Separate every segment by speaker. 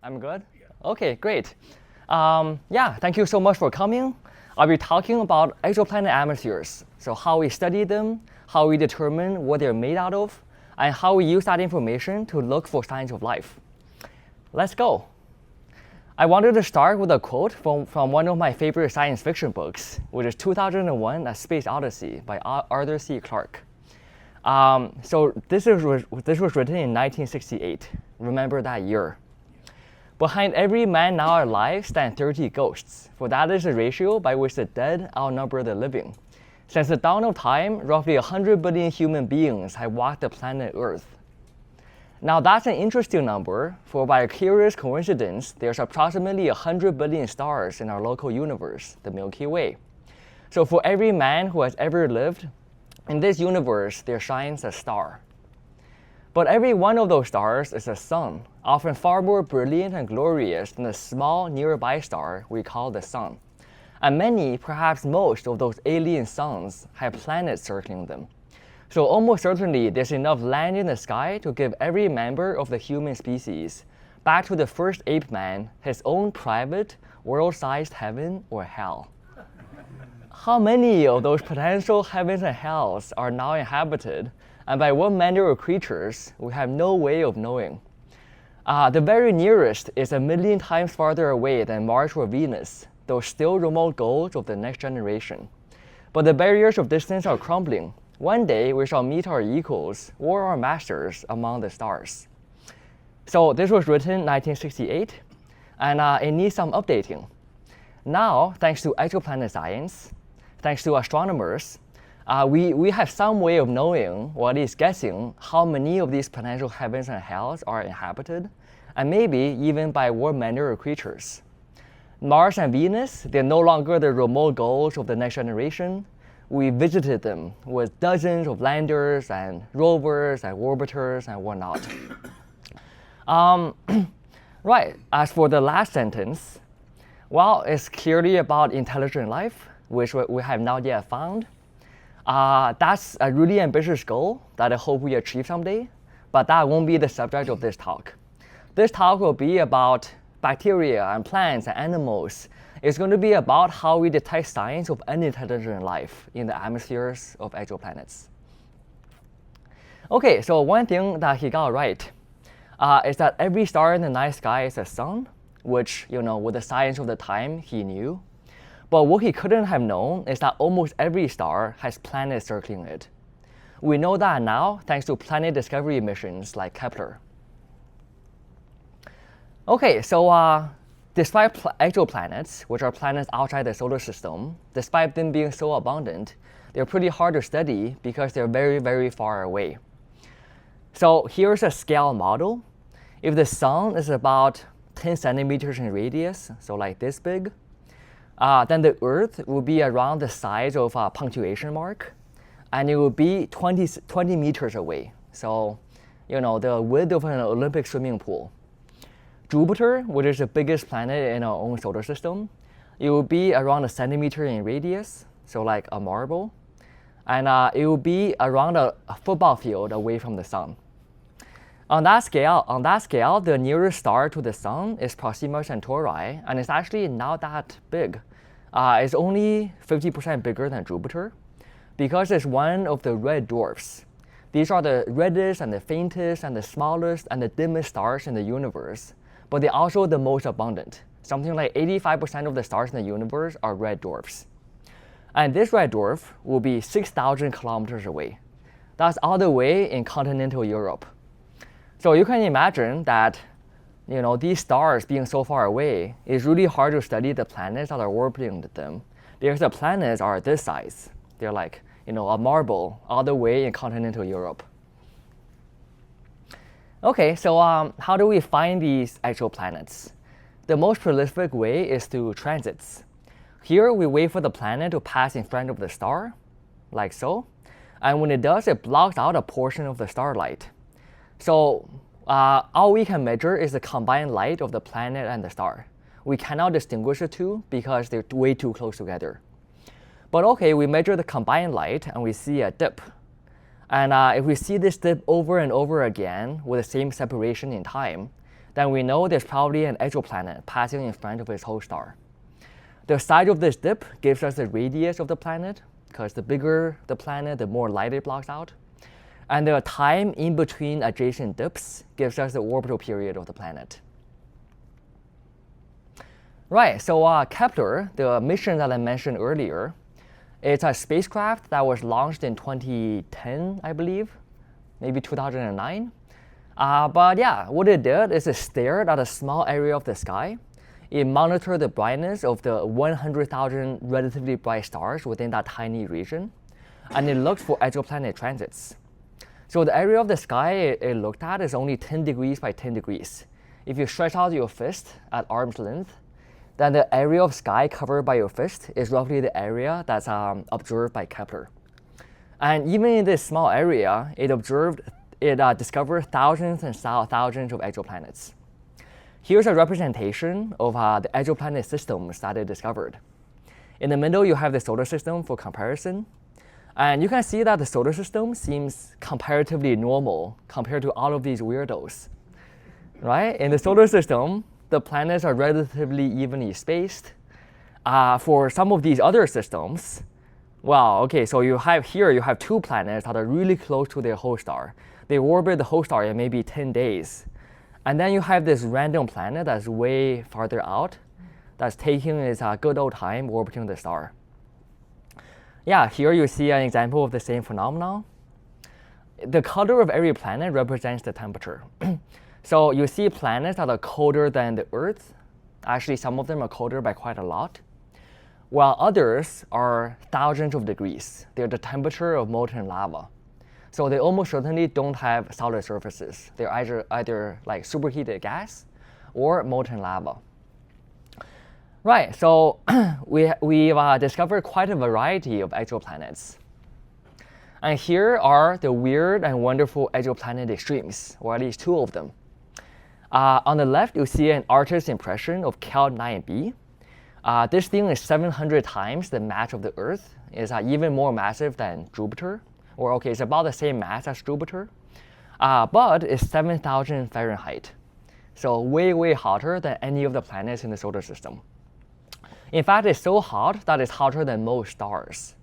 Speaker 1: I'm good? Okay, great. Yeah, thank you so much for coming. I'll be talking about exoplanet atmospheres. So how we study them, how we determine what they're made out of, and how we use that information to look for signs of life. Let's go. I wanted to start with a quote from one of my favorite science fiction books, which is 2001: A Space Odyssey by Arthur C. Clarke. So this was written in 1968. Remember that year. Behind every man now alive stand 30 ghosts, for that is the ratio by which the dead outnumber the living. Since the dawn of time, roughly 100 billion human beings have walked the planet Earth. Now that's an interesting number, for by a curious coincidence, there's approximately 100 billion stars in our local universe, the Milky Way. So for every man who has ever lived, in this universe there shines a star. But every one of those stars is a sun, often far more brilliant and glorious than the small nearby star we call the sun. And many, perhaps most, of those alien suns have planets circling them. So almost certainly there's enough land in the sky to give every member of the human species, back to the first ape man, his own private, world-sized heaven or hell. How many of those potential heavens and hells are now inhabited, and by what manner of creatures, we have no way of knowing. The very nearest is 1,000,000 times farther away than Mars or Venus, those still remote goals of the next generation. But the barriers of distance are crumbling. One day we shall meet our equals or our masters among the stars. So this was written in 1968, and it needs some updating. Now, thanks to exoplanet science, thanks to astronomers, we have some way of knowing, or at least guessing, how many of these potential heavens and hells are inhabited, and maybe even by what manner of creatures. Mars and Venus, they're no longer the remote goals of the next generation. We visited them with dozens of landers and rovers and orbiters and whatnot. Right, as for the last sentence, well, it's clearly about intelligent life, which we have not yet found. That's a really ambitious goal that I hope we achieve someday, but that won't be the subject of this talk. This talk will be about bacteria and plants and animals. It's going to be about how we detect signs of unintelligent life in the atmospheres of exoplanets. Okay, so one thing that he got right is that every star in the night sky is a sun, which, with the science of the time, he knew. But what he couldn't have known is that almost every star has planets circling it. We know that now thanks to planet discovery missions like Kepler. Okay, so despite exoplanets, which are planets outside the solar system, despite them being so abundant, they're pretty hard to study because they're very, very far away. So here's a scale model. If the sun is about 10 centimeters in radius, so like this big, then the Earth will be around the size of a punctuation mark, and it will be 20 meters away. So, the width of an Olympic swimming pool. Jupiter, which is the biggest planet in our own solar system, it will be around a centimeter in radius, so like a marble, and it will be around a football field away from the sun. On that scale, the nearest star to the sun is Proxima Centauri, and it's actually not that big. It's only 50% bigger than Jupiter, because it's one of the red dwarfs. These are the reddest and the faintest and the smallest and the dimmest stars in the universe, but they're also the most abundant. Something like 85% of the stars in the universe are red dwarfs. And this red dwarf will be 6,000 kilometers away. That's all the way in continental Europe. So you can imagine that these stars being so far away, it's really hard to study the planets that are orbiting them, because the planets are this size. They're like a marble all the way in continental Europe. Okay, so how do we find these exoplanets? The most prolific way is through transits. Here we wait for the planet to pass in front of the star, like so, and when it does, it blocks out a portion of the starlight. So all we can measure is the combined light of the planet and the star. We cannot distinguish the two because they're way too close together. But okay, we measure the combined light and we see a dip. And if we see this dip over and over again with the same separation in time, then we know there's probably an exoplanet passing in front of its host star. The size of this dip gives us the radius of the planet, because the bigger the planet, the more light it blocks out. And the time in between adjacent dips gives us the orbital period of the planet. Right, so Kepler, the mission that I mentioned earlier, it's a spacecraft that was launched in 2010, I believe, maybe 2009. But yeah, what it did is it stared at a small area of the sky. It monitored the brightness of the 100,000 relatively bright stars within that tiny region, and it looked for exoplanet transits. So the area of the sky it looked at is only 10 degrees by 10 degrees. If you stretch out your fist at arm's length, then the area of sky covered by your fist is roughly the area that's observed by Kepler. And even in this small area, it discovered thousands and thousands of exoplanets. Here's a representation of the exoplanet systems that it discovered. In the middle, you have the solar system for comparison. And you can see that the solar system seems comparatively normal compared to all of these weirdos. Right? In the solar system, the planets are relatively evenly spaced. For some of these other systems, well, okay, so you have 2 planets that are really close to their host star. They orbit the host star in maybe 10 days. And then you have this random planet that's way farther out, that's taking its good old time orbiting the star. Yeah, here you see an example of the same phenomenon. The color of every planet represents the temperature. So you see planets that are colder than the Earth. Actually, some of them are colder by quite a lot, while others are thousands of degrees. They're the temperature of molten lava. So they almost certainly don't have solid surfaces. They're either like superheated gas or molten lava. Right, so we've discovered quite a variety of exoplanets. And here are the weird and wonderful exoplanet extremes, or at least 2 of them. On the left, you see an artist's impression of Cal 9b. This thing is 700 times the mass of the Earth. It's even more massive than Jupiter. Or okay, it's about the same mass as Jupiter. But it's 7,000 Fahrenheit. So way, way hotter than any of the planets in the solar system. In fact, it's so hot that it's hotter than most stars.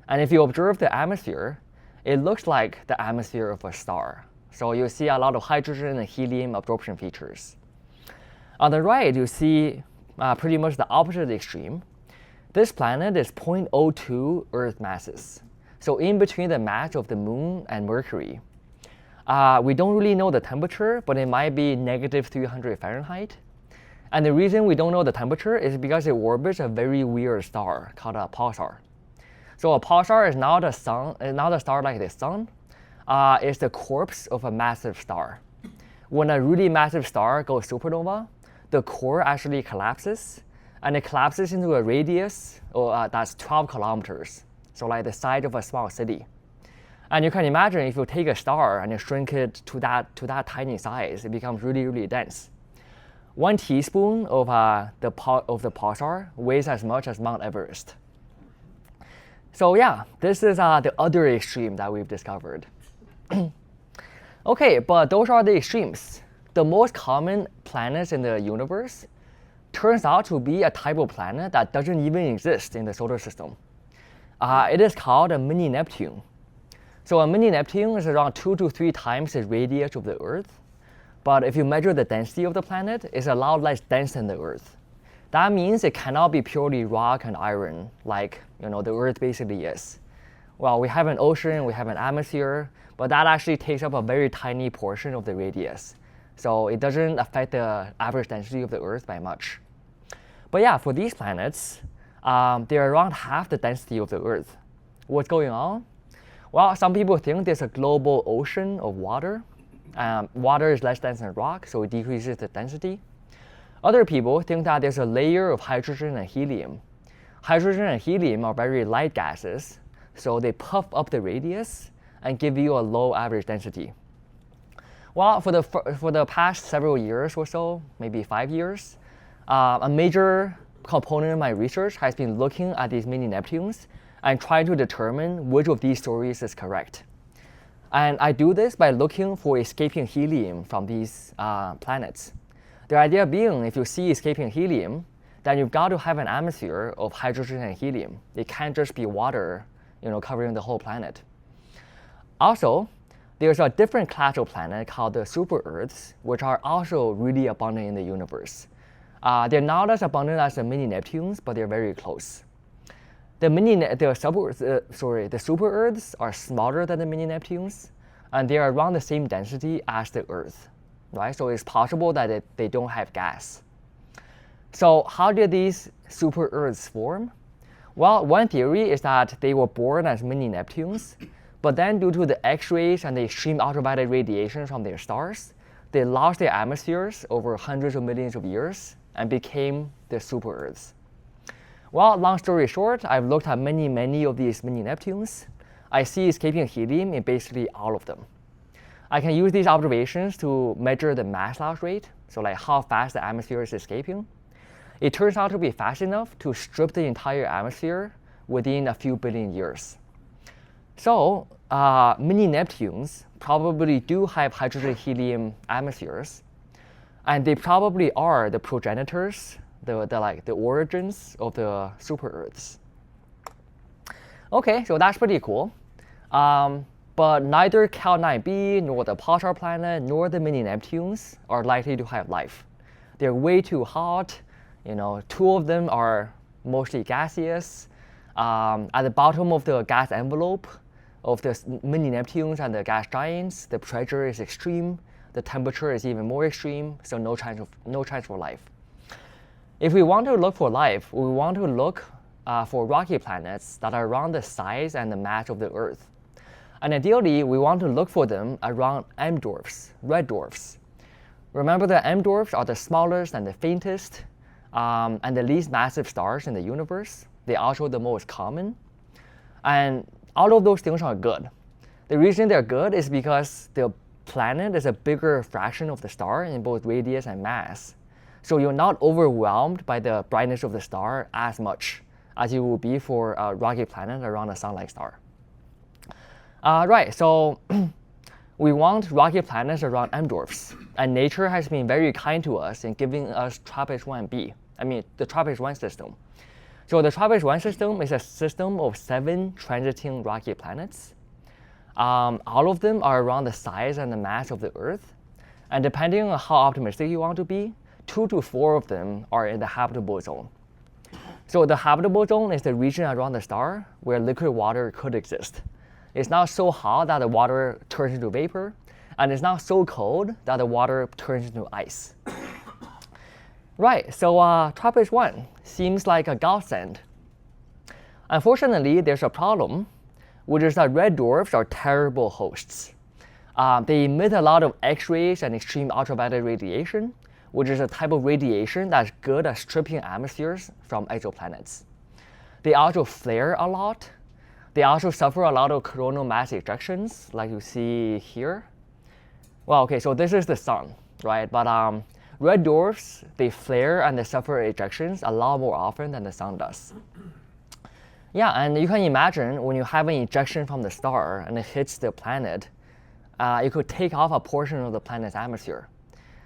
Speaker 1: And if you observe the atmosphere, it looks like the atmosphere of a star. So you see a lot of hydrogen and helium absorption features. On the right, you see pretty much the opposite extreme. This planet is 0.02 Earth masses. So in between the mass of the Moon and Mercury. We don't really know the temperature, but it might be negative 300 Fahrenheit. And the reason we don't know the temperature is because it orbits a very weird star called a pulsar. So a pulsar is not a star like the sun. It's the corpse of a massive star. When a really massive star goes supernova, the core actually collapses, and it collapses into a radius that's 12 kilometers, so like the size of a small city. And you can imagine if you take a star and you shrink it to that tiny size, it becomes really, really dense. 1 teaspoon of the pulsar weighs as much as Mount Everest. So yeah, this is the other extreme that we've discovered. Okay, but those are the extremes. The most common planets in the universe turns out to be a type of planet that doesn't even exist in the solar system. It is called a mini Neptune. So a mini Neptune is around 2 to 3 times the radius of the Earth. But if you measure the density of the planet, it's a lot less dense than the Earth. That means it cannot be purely rock and iron like the Earth basically is. Well, we have an ocean, we have an atmosphere, but that actually takes up a very tiny portion of the radius. So it doesn't affect the average density of the Earth by much. But yeah, for these planets, they're around half the density of the Earth. What's going on? Well, some people think there's a global ocean of water. Water is less dense than rock, so it decreases the density. Other people think that there's a layer of hydrogen and helium. Hydrogen and helium are very light gases, so they puff up the radius and give you a low average density. Well, for the past several years or so, maybe 5 years, a major component of my research has been looking at these mini Neptunes and trying to determine which of these stories is correct. And I do this by looking for escaping helium from these planets. The idea being, if you see escaping helium, then you've got to have an atmosphere of hydrogen and helium. It can't just be water, covering the whole planet. Also, there's a different class of planet called the super-Earths, which are also really abundant in the universe. They're not as abundant as the mini Neptunes, but they're very close. The super-Earths are smaller than the mini Neptunes, and they are around the same density as the Earth, right? So it's possible that they don't have gas. So how did these super-Earths form? Well, one theory is that they were born as mini Neptunes, but then due to the X-rays and the extreme ultraviolet radiation from their stars, they lost their atmospheres over hundreds of millions of years and became the super-Earths. Well, long story short, I've looked at many of these mini Neptunes. I see escaping helium in basically all of them. I can use these observations to measure the mass loss rate, so like how fast the atmosphere is escaping. It turns out to be fast enough to strip the entire atmosphere within a few billion years. So mini Neptunes probably do have hydrogen-helium atmospheres, and they probably are the progenitors, the origins of the super-Earths. Okay, so that's pretty cool. But neither Cal 9b, nor the pulsar planet, nor the mini Neptunes are likely to have life. They're way too hot. Two of them are mostly gaseous. At the bottom of the gas envelope of the mini Neptunes and the gas giants, the pressure is extreme. The temperature is even more extreme, so no chance for life. If we want to look for life, we want to look for rocky planets that are around the size and the mass of the Earth. And ideally, we want to look for them around M dwarfs, red dwarfs. Remember that M dwarfs are the smallest and the faintest, and the least massive stars in the universe. They're also the most common. And all of those things are good. The reason they're good is because the planet is a bigger fraction of the star in both radius and mass. So you're not overwhelmed by the brightness of the star as much as you will be for a rocky planet around a sun-like star. Right, so we want rocky planets around M dwarfs. And nature has been very kind to us in giving us TRAPPIST-1b. The TRAPPIST-1 system. So the TRAPPIST-1 system is a system of 7 transiting rocky planets. All of them are around the size and the mass of the Earth. And depending on how optimistic you want to be, 2 to 4 of them are in the habitable zone. So the habitable zone is the region around the star where liquid water could exist. It's not so hot that the water turns into vapor, and it's not so cold that the water turns into ice. Right, so TRAPPIST-1 seems like a godsend. Unfortunately, there's a problem, which is that red dwarfs are terrible hosts. They emit a lot of X-rays and extreme ultraviolet radiation, which is a type of radiation that's good at stripping atmospheres from exoplanets. They also flare a lot. They also suffer a lot of coronal mass ejections, like you see here. Well, okay, so this is the sun, right? But red dwarfs, they flare and they suffer ejections a lot more often than the sun does. Yeah, and you can imagine when you have an ejection from the star and it hits the planet, it could take off a portion of the planet's atmosphere.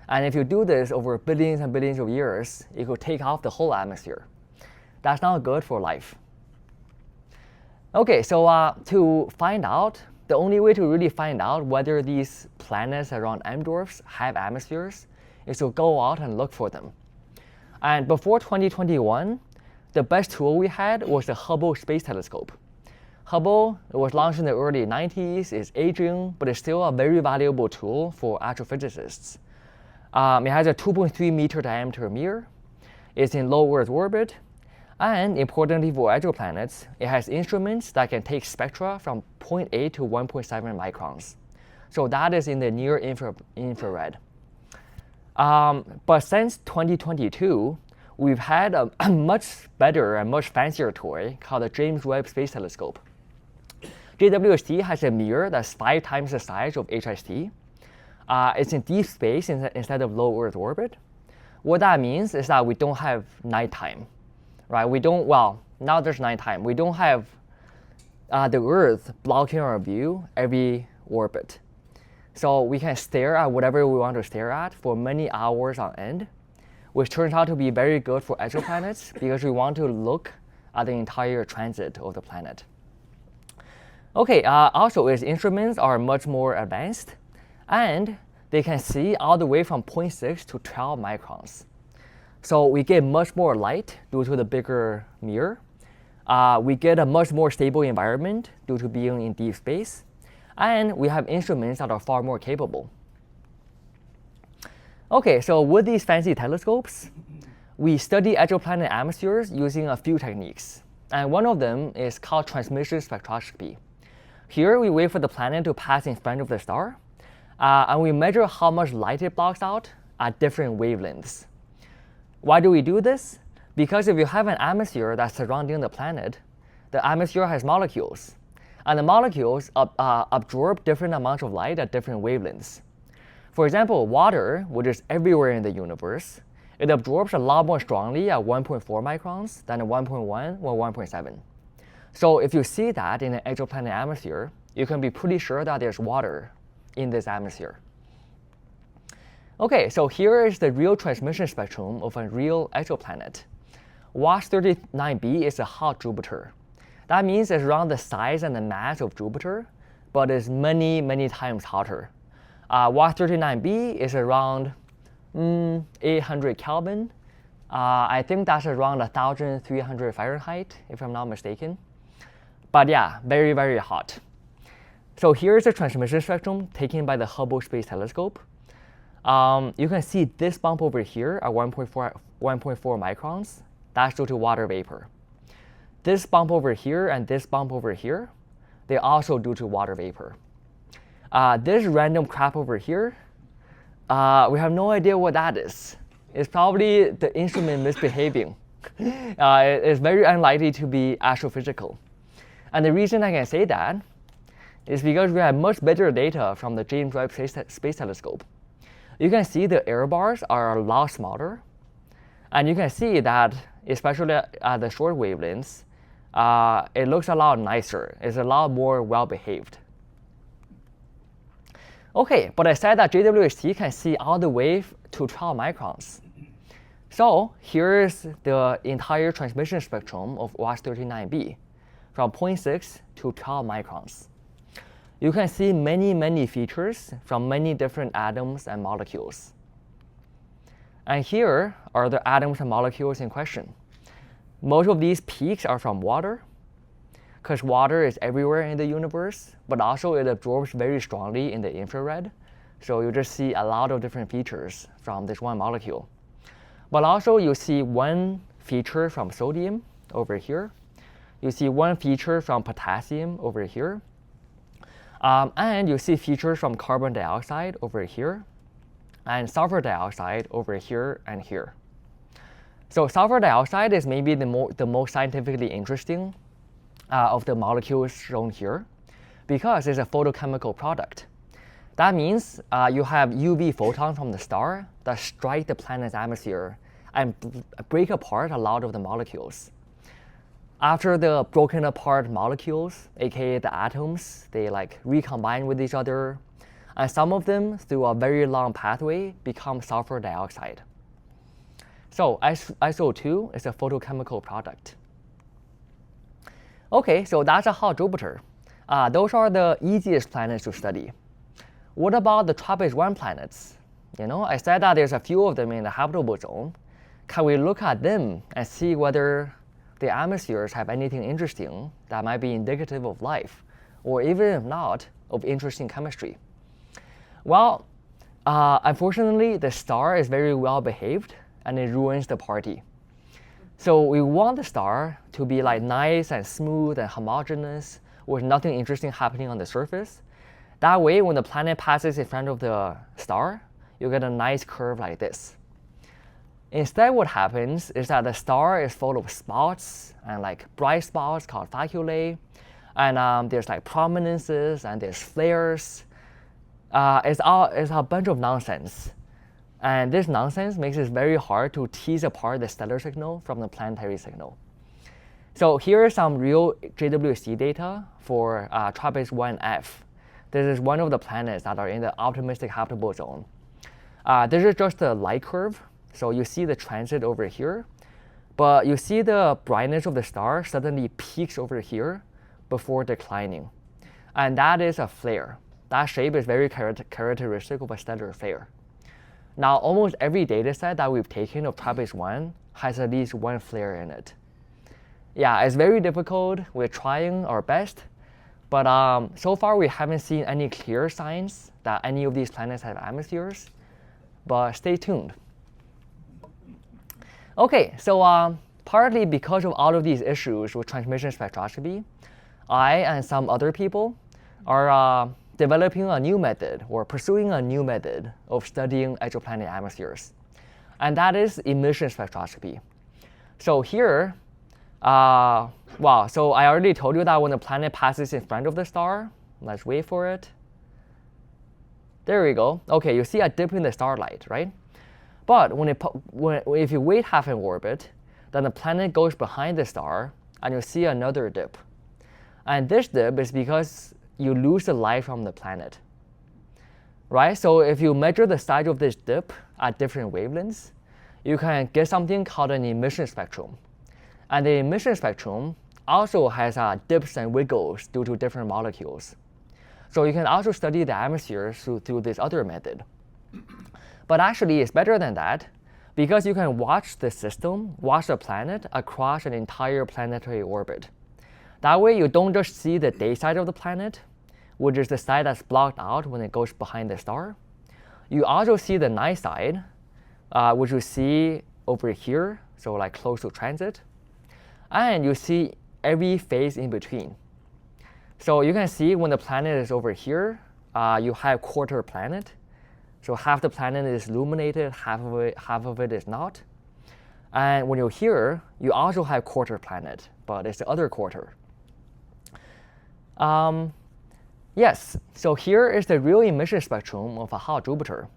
Speaker 1: And if you do this over billions and billions of years, it could take off the whole atmosphere. That's not good for life. Okay, so to find out, the only way to really find out whether these planets around M dwarfs have atmospheres is to go out and look for them. And before 2021, the best tool we had was the Hubble Space Telescope. Hubble was launched in the early 90s, is aging, but it's still a very valuable tool for astrophysicists. It has a 2.3 meter diameter mirror. It's in low Earth orbit. And importantly for exoplanets, it has instruments that can take spectra from 0.8 to 1.7 microns. So that is in the near infrared. But since 2022, we've had a much better and much fancier toy called the James Webb Space Telescope. JWST has a mirror that's 5 times the size of HST. It's in deep space instead of low Earth orbit. What that means is that we don't have nighttime, right? Now there's nighttime. We don't have the Earth blocking our view every orbit. So we can stare at whatever we want to stare at for many hours on end, which turns out to be very good for exoplanets because we want to look at the entire transit of the planet. Okay, also its instruments are much more advanced, and they can see all the way from 0.6 to 12 microns. So we get much more light due to the bigger mirror. We get a much more stable environment due to being in deep space. And we have instruments that are far more capable. Okay, so with these fancy telescopes, we study exoplanet atmospheres using a few techniques. And one of them is called transmission spectroscopy. Here we wait for the planet to pass in front of the star, and we measure how much light it blocks out at different wavelengths. Why do we do this? Because if you have an atmosphere that's surrounding the planet, the atmosphere has molecules. And the molecules absorb different amounts of light at different wavelengths. For example, water, which is everywhere in the universe, it absorbs a lot more strongly at 1.4 microns than at 1.1 or 1.7. So if you see that in an exoplanet atmosphere, you can be pretty sure that there's water in this atmosphere. Okay, so here is the real transmission spectrum of a real exoplanet. WASP-39b is a hot Jupiter. That means it's around the size and the mass of Jupiter, but it's many, many times hotter. WASP-39b is around 800 Kelvin. I think that's around 1,300 Fahrenheit, if I'm not mistaken. But yeah, very, very hot. So here's the transmission spectrum taken by the Hubble Space Telescope. You can see this bump over here at 1.4 microns. That's due to water vapor. This bump over here and this bump over here, they're also due to water vapor. This random crap over here, we have no idea what that is. It's probably the instrument misbehaving. It's very unlikely to be astrophysical. And the reason I can say that is because we have much better data from the James Webb Space Telescope. You can see the error bars are a lot smaller. And you can see that, especially at the short wavelengths, it looks a lot nicer. It's a lot more well-behaved. Okay, but I said that JWST can see all the way to 12 microns. So here's the entire transmission spectrum of WASP-39b, from 0.6 to 12 microns. You can see many, many features from many different atoms and molecules. And here are the atoms and molecules in question. Most of these peaks are from water, because water is everywhere in the universe, but also it absorbs very strongly in the infrared. So you just see a lot of different features from this one molecule. But also you see one feature from sodium over here. You see one feature from potassium over here. And you see features from carbon dioxide over here, and sulfur dioxide over here and here. So sulfur dioxide is maybe the most scientifically interesting of the molecules shown here, because it's a photochemical product. That means you have UV photons from the star that strike the planet's atmosphere and break apart a lot of the molecules. After the broken apart molecules, aka the atoms, they like recombine with each other, and some of them, through a very long pathway, become sulfur dioxide. So SO2 is a photochemical product. Okay, so that's a hot Jupiter. Those are the easiest planets to study. What about the TRAPPIST-1 planets? I said that there's a few of them in the habitable zone. Can we look at them and see whether the atmospheres have anything interesting that might be indicative of life, or even if not, of interesting chemistry? Well, unfortunately, the star is very well behaved and it ruins the party. So we want the star to be like nice and smooth and homogeneous with nothing interesting happening on the surface. That way, when the planet passes in front of the star, you get a nice curve like this. Instead, what happens is that the star is full of spots and like bright spots called faculae, and there's like prominences and there's flares. It's a bunch of nonsense. And this nonsense makes it very hard to tease apart the stellar signal from the planetary signal. So here are some real JWST data for TRAPPIST-1F. this is one of the planets that are in the optimistic habitable zone. This is just the light curve. So you see the transit over here, but you see the brightness of the star suddenly peaks over here before declining. And that is a flare. That shape is very characteristic of a stellar flare. Now, almost every data set that we've taken of TRAPPIST-1 has at least one flare in it. Yeah, it's very difficult. We're trying our best. But so far, we haven't seen any clear signs that any of these planets have atmospheres. But stay tuned. OK, so partly because of all of these issues with transmission spectroscopy, I and some other people are developing a new method or pursuing a new method of studying exoplanet atmospheres. And that is emission spectroscopy. So here, so I already told you that when the planet passes in front of the star, let's wait for it. There we go. OK, you see a dip in the starlight, right? But if you wait half an orbit, then the planet goes behind the star, and you see another dip. And this dip is because you lose the light from the planet, right? So if you measure the size of this dip at different wavelengths, you can get something called an emission spectrum. And the emission spectrum also has dips and wiggles due to different molecules. So you can also study the atmosphere through this other method. But actually, it's better than that, because you can watch the system, watch the planet across an entire planetary orbit. That way, you don't just see the day side of the planet, which is the side that's blocked out when it goes behind the star. You also see the night side, which you see over here, so like close to transit. And you see every phase in between. So you can see when the planet is over here, you have quarter planet. So half the planet is illuminated, half of it is not. And when you're here, you also have quarter planet, but it's the other quarter. Yes, so here is the real emission spectrum of a hot Jupiter.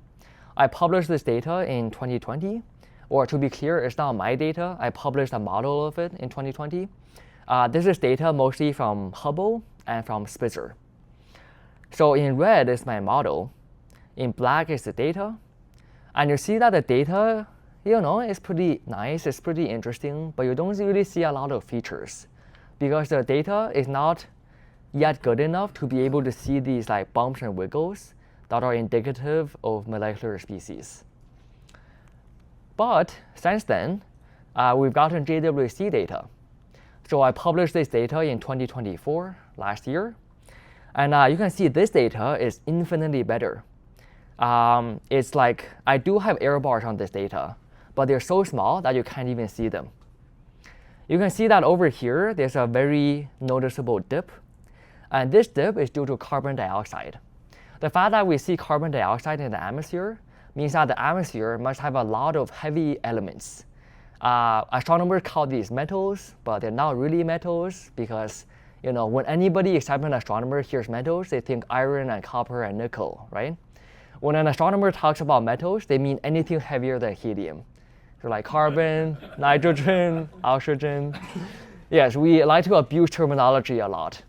Speaker 1: I published this data in 2020, or to be clear, it's not my data. I published a model of it in 2020. This is data mostly from Hubble and from Spitzer. So in red is my model. In black is the data. And you see that the data, is pretty nice, it's pretty interesting, but you don't really see a lot of features because the data is not yet good enough to be able to see these like bumps and wiggles that are indicative of molecular species. But since then, we've gotten JWST data. So I published this data in 2024, last year. And you can see this data is infinitely better. It's like, I do have error bars on this data, but they're so small that you can't even see them. You can see that over here, there's a very noticeable dip. And this dip is due to carbon dioxide. The fact that we see carbon dioxide in the atmosphere means that the atmosphere must have a lot of heavy elements. Astronomers call these metals, but they're not really metals because when anybody except an astronomer hears metals, they think iron and copper and nickel, right? When an astronomer talks about metals, they mean anything heavier than helium. So like carbon, nitrogen, oxygen. Yes, we like to abuse terminology a lot.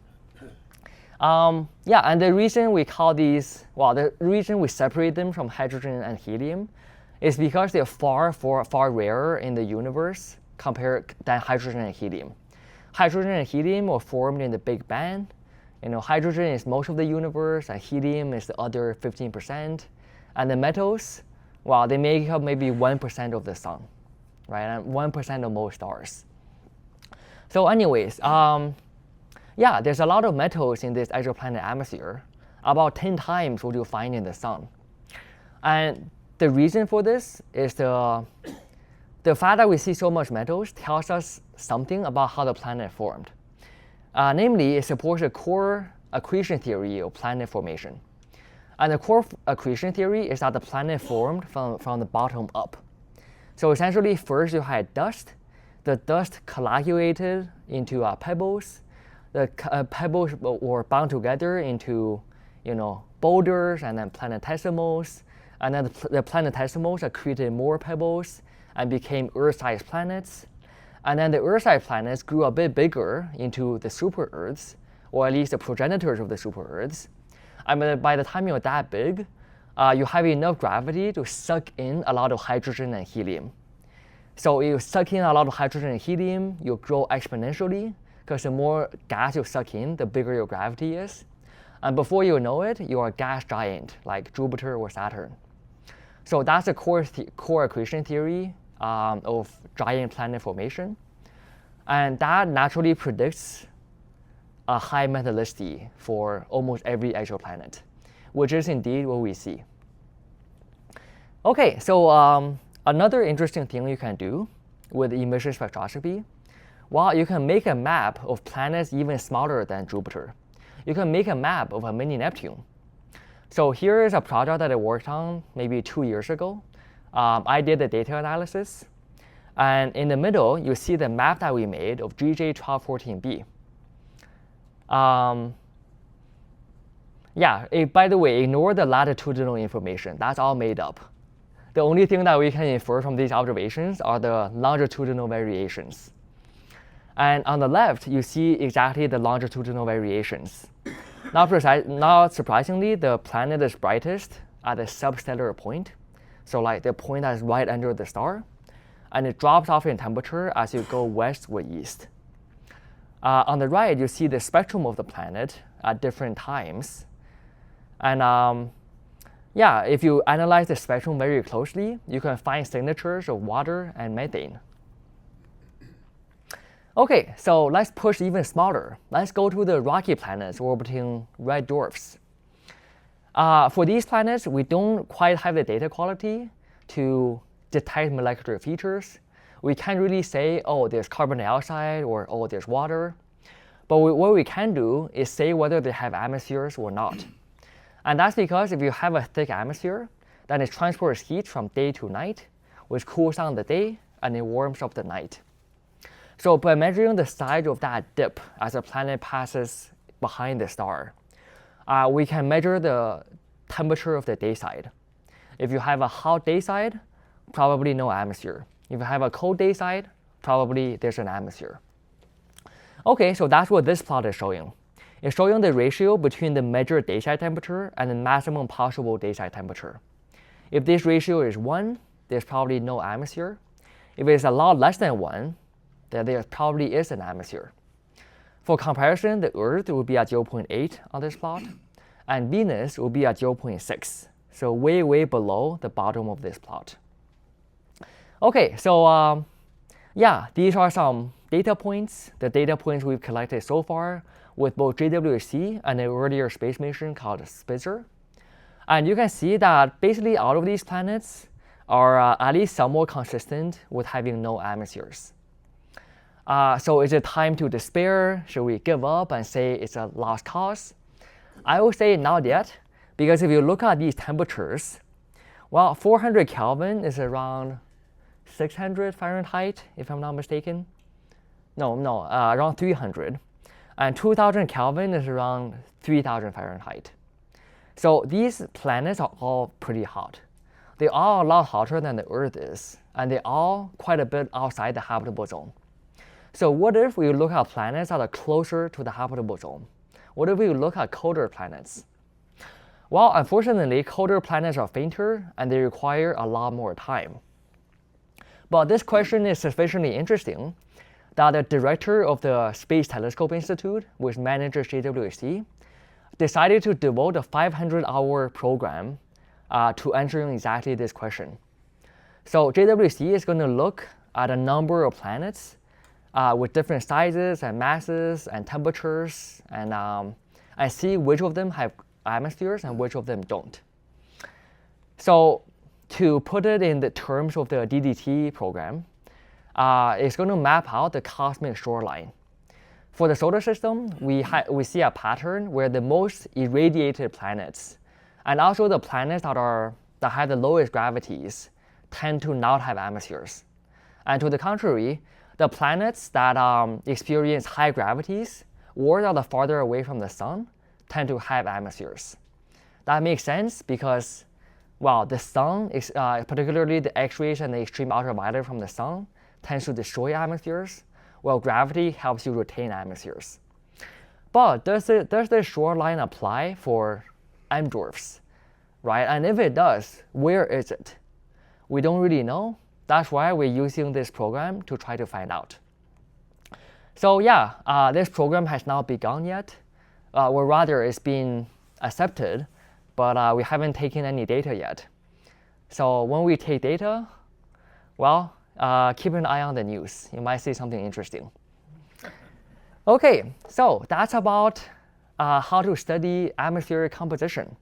Speaker 1: And the reason we call these, the reason we separate them from hydrogen and helium is because they're far rarer in the universe than hydrogen and helium. Hydrogen and helium were formed in the Big Bang. Hydrogen is most of the universe, and helium is the other 15%. And the metals, they make up maybe 1% of the sun, right? And 1% of most stars. So anyways, there's a lot of metals in this exoplanet atmosphere, about 10 times what you find in the sun. And the reason for this is the fact that we see so much metals tells us something about how the planet formed. Namely, it supports the core accretion theory of planet formation. And the core accretion theory is that the planet formed from the bottom up. So essentially, first you had dust. The dust coagulated into pebbles. The pebbles were bound together into boulders and then planetesimals. And then the planetesimals accreted more pebbles and became Earth-sized planets. And then the Earth-sized planets grew a bit bigger into the super-Earths, or at least the progenitors of the super-Earths. I mean, by the time you're that big, you have enough gravity to suck in a lot of hydrogen and helium. So if you suck in a lot of hydrogen and helium, you grow exponentially, because the more gas you suck in, the bigger your gravity is. And before you know it, you're a gas giant, like Jupiter or Saturn. So that's the core equation theory of giant planet formation. And that naturally predicts a high metallicity for almost every exoplanet, which is indeed what we see. Okay, so another interesting thing you can do with emission spectroscopy, well, you can make a map of planets even smaller than Jupiter. You can make a map of a mini Neptune. So here is a project that I worked on maybe 2 years ago. I did the data analysis. And in the middle, you see the map that we made of GJ1214b. By the way, ignore the latitudinal information. That's all made up. The only thing that we can infer from these observations are the longitudinal variations. And on the left, you see exactly the longitudinal variations. Not surprisingly, the planet is brightest at the substellar point. So like the point that's right under the star. And it drops off in temperature as you go west or east. On the right, you see the spectrum of the planet at different times. And if you analyze the spectrum very closely, you can find signatures of water and methane. Okay, so let's push even smaller. Let's go to the rocky planets orbiting red dwarfs. For these planets, we don't quite have the data quality to detect molecular features. We can't really say, oh, there's carbon dioxide or oh, there's water. But what we can do is say whether they have atmospheres or not. And that's because if you have a thick atmosphere, then it transports heat from day to night, which cools down the day and it warms up the night. So by measuring the size of that dip as a planet passes behind the star, we can measure the temperature of the day side. If you have a hot day side, probably no atmosphere. If you have a cold day side, probably there's an atmosphere. Okay, so that's what this plot is showing. It's showing the ratio between the measured day side temperature and the maximum possible day side temperature. If this ratio is 1, there's probably no atmosphere. If it's a lot less than 1, then there probably is an atmosphere. For comparison, the Earth will be at 0.8 on this plot, and Venus will be at 0.6, so way, way below the bottom of this plot. Okay, so these are some data points, the data points we've collected so far with both JWST and an earlier space mission called Spitzer. And you can see that basically all of these planets are at least somewhat consistent with having no atmospheres. So is it time to despair? Should we give up and say it's a lost cause? I would say not yet, because if you look at these temperatures, well, 400 Kelvin is around 600 Fahrenheit, if I'm not mistaken. Around 300. And 2000 Kelvin is around 3000 Fahrenheit. So these planets are all pretty hot. They're all a lot hotter than the Earth is, and they're all quite a bit outside the habitable zone. So what if we look at planets that are closer to the habitable zone? What if we look at colder planets? Well, unfortunately, colder planets are fainter and they require a lot more time. But this question is sufficiently interesting that the director of the Space Telescope Institute, which manages JWST, decided to devote a 500-hour program to answering exactly this question. So JWST is going to look at a number of planets with different sizes and masses and temperatures, and see which of them have atmospheres and which of them don't. So to put it in the terms of the DDT program, it's going to map out the cosmic shoreline. For the solar system, we see a pattern where the most irradiated planets, and also the planets that have the lowest gravities, tend to not have atmospheres. And to the contrary, the planets that experience high gravities or that are farther away from the sun tend to have atmospheres. That makes sense because, well, the sun, particularly the X-rays and the extreme ultraviolet from the sun, tends to destroy atmospheres, while gravity helps you retain atmospheres. But does the shoreline apply for M dwarfs, right? And if it does, where is it? We don't really know. That's why we're using this program to try to find out. So yeah, this program has not begun yet, or rather it's been accepted, but we haven't taken any data yet. So when we take data, well, keep an eye on the news. You might see something interesting. Okay, so that's about how to study atmospheric composition.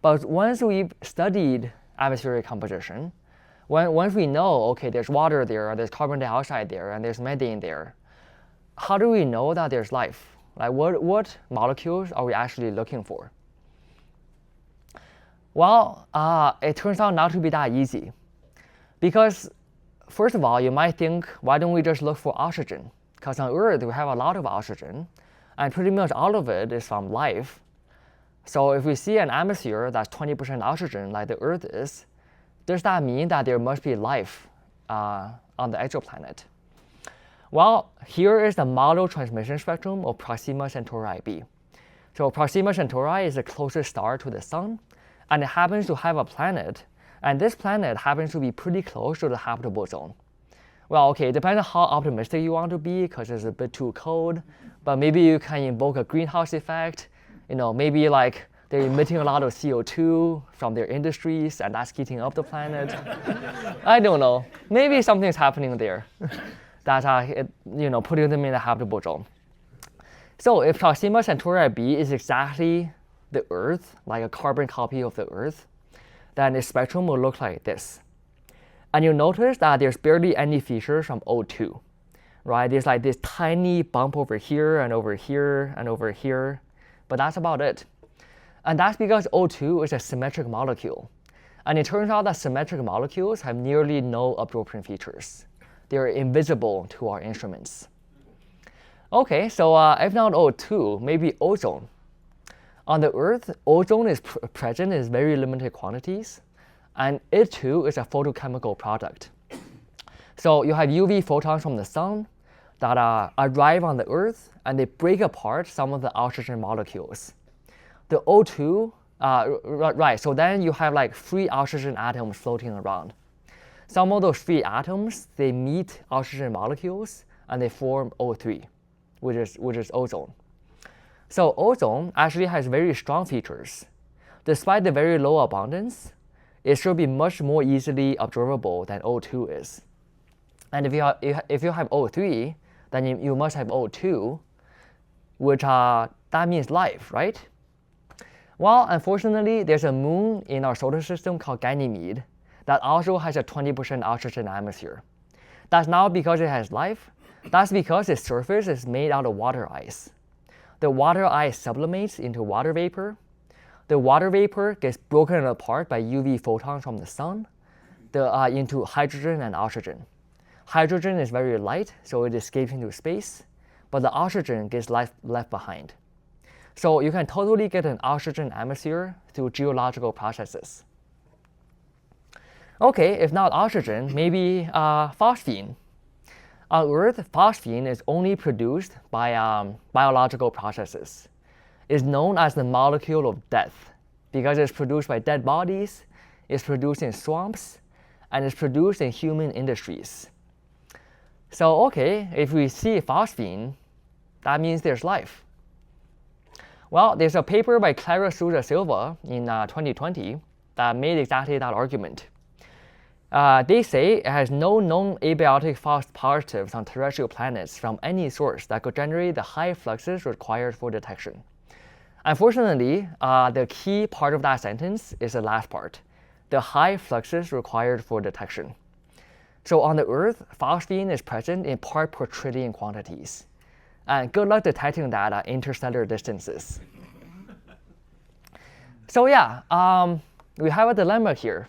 Speaker 1: But once we've studied atmospheric composition, once we know, okay, there's water there, there's carbon dioxide there, and there's methane there, how do we know that there's life? Like what molecules are we actually looking for? Well, it turns out not to be that easy. Because first of all, you might think, why don't we just look for oxygen? Because on Earth, we have a lot of oxygen, and pretty much all of it is from life. So if we see an atmosphere that's 20% oxygen, like the Earth is, does that mean that there must be life on the exoplanet? Well, here is the model transmission spectrum of Proxima Centauri b. So Proxima Centauri is the closest star to the Sun, and it happens to have a planet, and this planet happens to be pretty close to the habitable zone. Well, okay, it depends on how optimistic you want to be, because it's a bit too cold, but maybe you can invoke a greenhouse effect. Maybe like they're emitting a lot of CO2 from their industries, and that's heating up the planet. I don't know. Maybe something's happening there that's putting them in the habitable zone. So if Proxima Centauri b is exactly the Earth, like a carbon copy of the Earth, then its spectrum will look like this. And you'll notice that there's barely any features from O2, right? There's like this tiny bump over here and over here and over here, but that's about it. And that's because O2 is a symmetric molecule. And it turns out that symmetric molecules have nearly no absorption features. They're invisible to our instruments. Okay, so if not O2, maybe ozone. On the Earth, ozone is present in very limited quantities, and it too is a photochemical product. So you have UV photons from the sun that arrive on the Earth, and they break apart some of the oxygen molecules. The O2, right, so then you have like free oxygen atoms floating around. Some of those free atoms, they meet oxygen molecules, and they form O3, which is ozone. So ozone actually has very strong features. Despite the very low abundance, it should be much more easily observable than O2 is. And if you have O3, then you must have O2, which that means life, right? Well, unfortunately, there's a moon in our solar system called Ganymede that also has a 20% oxygen atmosphere. That's not because it has life. That's because its surface is made out of water ice. The water ice sublimates into water vapor. The water vapor gets broken apart by UV photons from the sun into hydrogen and oxygen. Hydrogen is very light, so it escapes into space, but the oxygen gets left behind. So you can totally get an oxygen atmosphere through geological processes. Okay, if not oxygen, maybe phosphine. On Earth, phosphine is only produced by biological processes. It's known as the molecule of death because it's produced by dead bodies, it's produced in swamps, and it's produced in human industries. So okay, if we see phosphine, that means there's life. Well, there's a paper by Clara Souza Silva in 2020 that made exactly that argument. They say it has no known abiotic false positives on terrestrial planets from any source that could generate the high fluxes required for detection. Unfortunately, the key part of that sentence is the last part, the high fluxes required for detection. So on the Earth, phosphine is present in part per trillion quantities. And good luck detecting that at interstellar distances. So yeah, we have a dilemma here.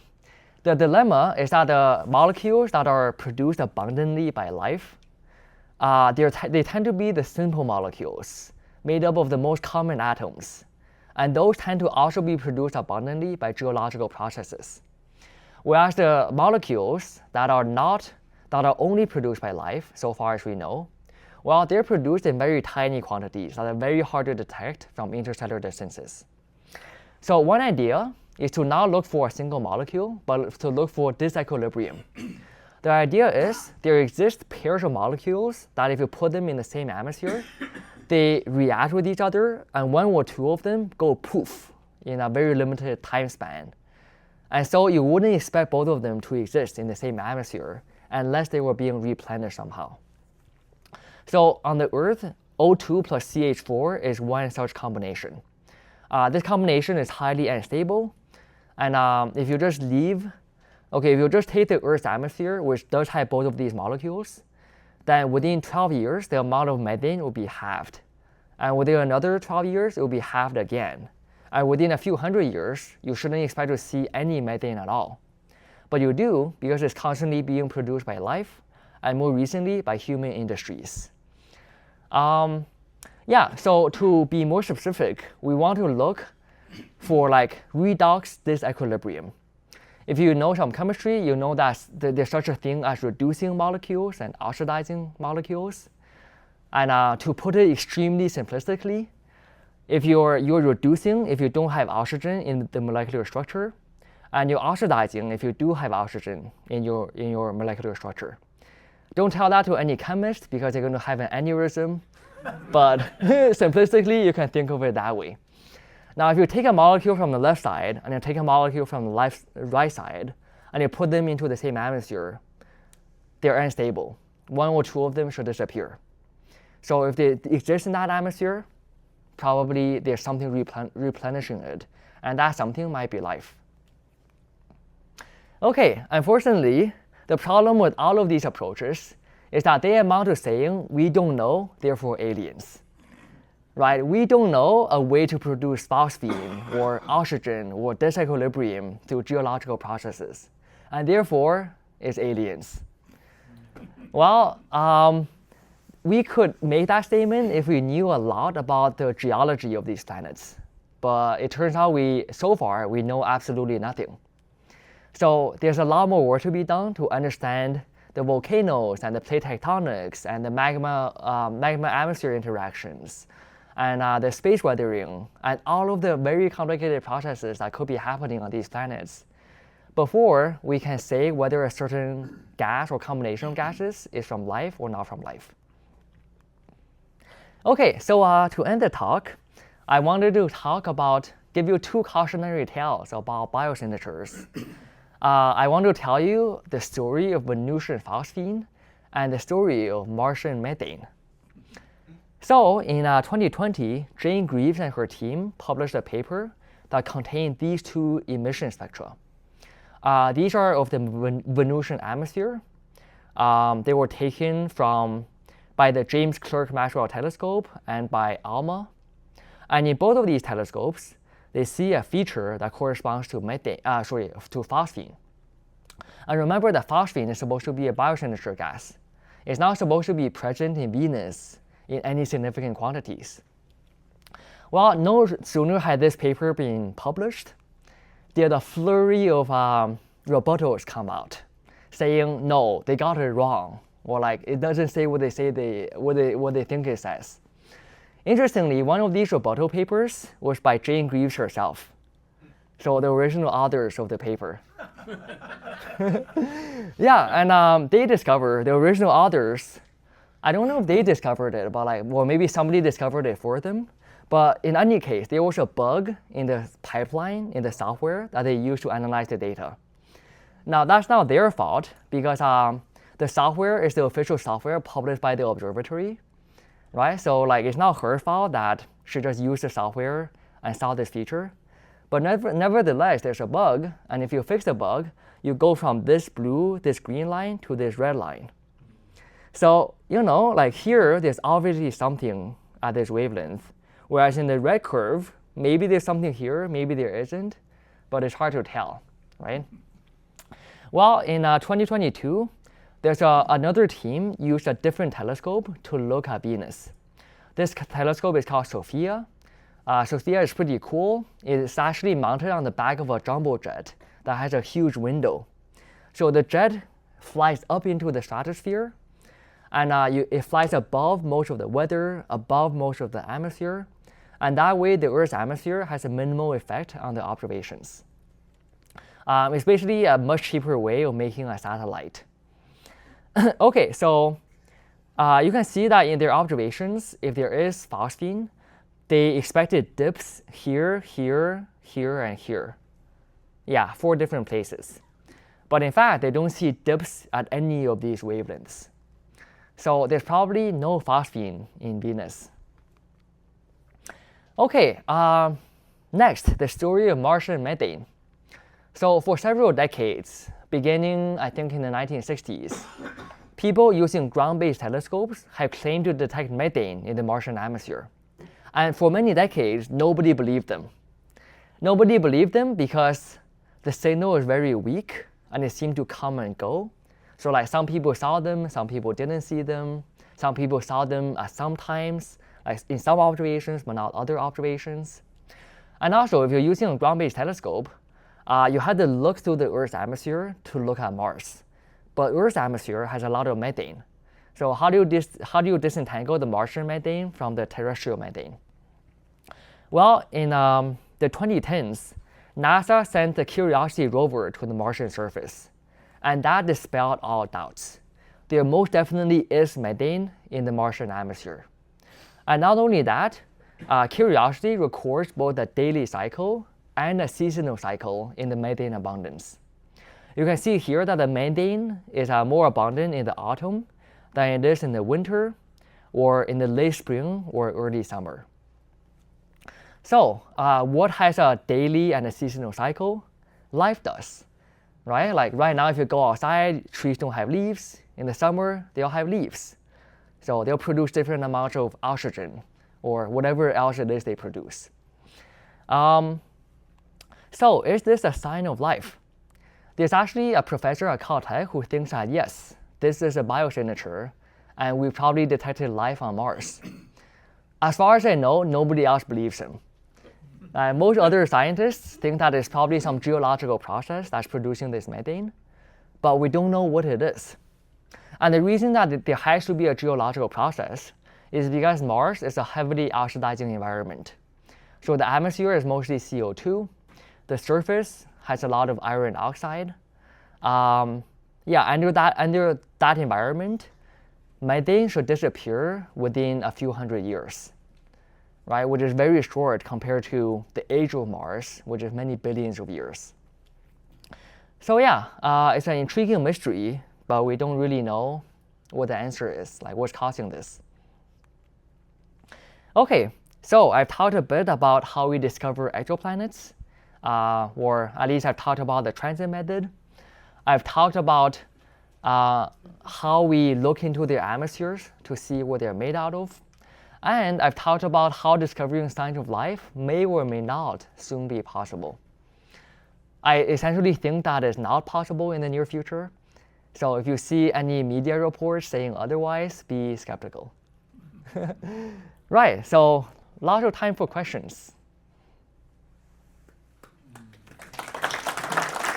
Speaker 1: The dilemma is that the molecules that are produced abundantly by life, they tend to be the simple molecules made up of the most common atoms. And those tend to also be produced abundantly by geological processes. Whereas the molecules that are only produced by life, so far as we know, well, they're produced in very tiny quantities that are very hard to detect from interstellar distances. So one idea is to not look for a single molecule, but to look for disequilibrium. The idea is there exist pairs of molecules that if you put them in the same atmosphere, they react with each other, and one or two of them go poof in a very limited time span. And so you wouldn't expect both of them to exist in the same atmosphere unless they were being replenished somehow. So on the Earth, O2 plus CH4 is one such combination. This combination is highly unstable, and if you just take the Earth's atmosphere, which does have both of these molecules, then within 12 years, the amount of methane will be halved. And within another 12 years, it will be halved again. And within a few hundred years, you shouldn't expect to see any methane at all. But you do because it's constantly being produced by life, and more recently by human industries. So to be more specific, we want to look for like redox disequilibrium. If you know some chemistry, you know that there's such a thing as reducing molecules and oxidizing molecules. And to put it extremely simplistically, if you're reducing if you don't have oxygen in the molecular structure, and you're oxidizing if you do have oxygen in your molecular structure. Don't tell that to any chemist because they're going to have an aneurysm, but simplistically, you can think of it that way. Now, if you take a molecule from the left side and you take a molecule from the right side, and you put them into the same atmosphere, they're unstable. One or two of them should disappear. So if they exist in that atmosphere, probably there's something replenishing it, and that something might be life. Okay, unfortunately, the problem with all of these approaches is that they amount to saying we don't know, therefore aliens. Right? We don't know a way to produce phosphine or oxygen or disequilibrium through geological processes, and therefore it's aliens. Well, we could make that statement if we knew a lot about the geology of these planets, but it turns out so far we know absolutely nothing. So there's a lot more work to be done to understand the volcanoes and the plate tectonics and the magma-atmosphere interactions and the space weathering and all of the very complicated processes that could be happening on these planets before we can say whether a certain gas or combination of gases is from life or not from life. Okay, so to end the talk, I wanted to give you two cautionary tales about biosignatures. I want to tell you the story of Venusian phosphine and the story of Martian methane. So in 2020, Jane Greaves and her team published a paper that contained these two emission spectra. These are of the Venusian atmosphere. They were taken by the James Clerk Maxwell Telescope and by ALMA. And in both of these telescopes, they see a feature that corresponds to phosphine. And remember that phosphine is supposed to be a biosignature gas. It's not supposed to be present in Venus in any significant quantities. Well, no sooner had this paper been published, did a flurry of rebuttals come out, saying no, they got it wrong, or like it doesn't say what they think it says. Interestingly, one of these rebuttal papers was by Jane Greaves herself, so the original authors of the paper. Yeah, and they discovered, the original authors, I don't know if they discovered it, but maybe somebody discovered it for them. But in any case, there was a bug in the pipeline, in the software that they used to analyze the data. Now, that's not their fault because the software is the official software published by the observatory, right? So it's not her fault that she just used the software and saw this feature. But nevertheless, there's a bug, and if you fix the bug, you go from this green line to this red line. So, here, there's obviously something at this wavelength, whereas in the red curve, maybe there's something here, maybe there isn't, but it's hard to tell, right? Well, in 2022, there's another team used a different telescope to look at Venus. This telescope is called SOFIA. SOFIA is pretty cool. It's actually mounted on the back of a jumbo jet that has a huge window. So the jet flies up into the stratosphere, and it flies above most of the weather, above most of the atmosphere, And that way, the Earth's atmosphere has a minimal effect on the observations. It's basically a much cheaper way of making a satellite. Okay, so you can see that in their observations, if there is phosphine, they expected dips here, here, here, and here. Yeah, 4 different places. But in fact, they don't see dips at any of these wavelengths. So there's probably no phosphine in Venus. Okay, next, the story of Martian methane. So for several decades, beginning I think in the 1960s, people using ground-based telescopes have claimed to detect methane in the Martian atmosphere. And for many decades, nobody believed them. Nobody believed them because the signal is very weak and it seemed to come and go. So like some people saw them, some people didn't see them. Some people saw them at some times, like in some observations, but not other observations. And also, if you're using a ground-based telescope, you have to look through the Earth's atmosphere to look at Mars. But Earth's atmosphere has a lot of methane. So how do you disentangle the Martian methane from the terrestrial methane? Well, in the 2010s, NASA sent the Curiosity rover to the Martian surface. And that dispelled all doubts. There most definitely is methane in the Martian atmosphere. And not only that, Curiosity records both a daily cycle and a seasonal cycle in the methane abundance. You can see here that the methane is more abundant in the autumn than it is in the winter or in the late spring or early summer. So what has a daily and a seasonal cycle? Life does. Right? Like right now, if you go outside, trees don't have leaves. In the summer, they'll have leaves. So they'll produce different amounts of oxygen or whatever else it is they produce. So is this a sign of life? There's actually a professor at Caltech who thinks that yes, this is a biosignature and we probably detected life on Mars. As far as I know, nobody else believes him. Most other scientists think that it's probably some geological process that's producing this methane, but we don't know what it is. And the reason that there has to be a geological process is because Mars is a heavily oxidizing environment. So the atmosphere is mostly CO2. The surface has a lot of iron oxide. Under that environment, methane should disappear within a few hundred years. Right, which is very short compared to the age of Mars, which is many billions of years. So yeah, it's an intriguing mystery, but we don't really know what the answer is, like what's causing this. Okay, so I've talked a bit about how we discover exoplanets, or at least I've talked about the transit method. I've talked about how we look into their atmospheres to see what they're made out of. And I've talked about how discovering signs of life may or may not soon be possible. I essentially think that is not possible in the near future. So if you see any media reports saying otherwise, be skeptical. Right, so lots of time for questions.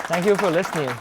Speaker 1: Thank you for listening.